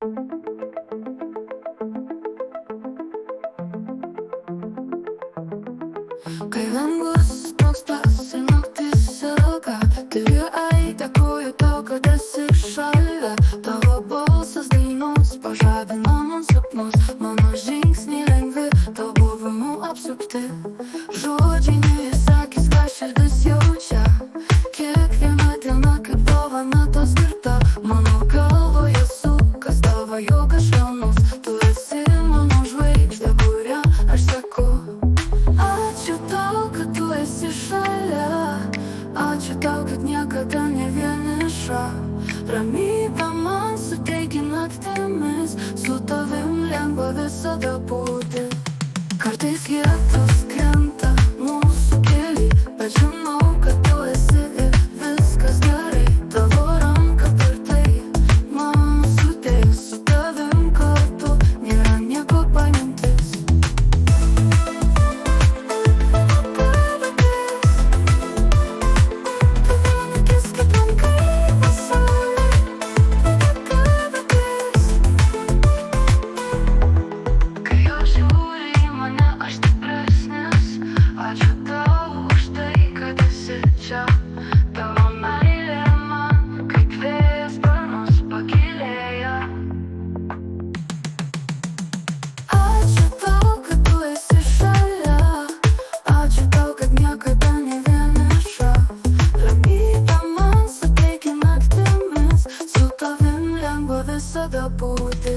Kai dangus toks pats ir naktis ilga, turiu dėkoju tau, kad esi šalia. Tavo balsas dainos pažadina man sapnus, mano žingsniai lengvi, tavo buvimu apsupti. Žodžiai neįsakys, ką širdis jaučia, kiekviena diena kaip dovana tau skirta. Mano galvoje sukas tavo juokas švelnus, tu esi mano žvaigždė, kuria aš seku. Ačiū tau, kad tu esi šalia, ačiū tau, kad niekada ne vieniša. Ramybę man suteiki naktimis, su tavim lengva visada būti. Kartais lietus krenta mūsų keliai, bet žinau, kad tu esi ir viskas gerai. Tavo ranka tvirtai man suteiks, su tavim kartu nėra nieko paimtis. Ačiū tau už tai, kad esi čia. Tavo meilė man kaip vėjas sparnus pakylėja. Ačiū tau, kad tu esi šalia, ačiū tau, kad niekada ne vieniša. Ramybę man suteiki naktimis, su tavim lengva visada būti.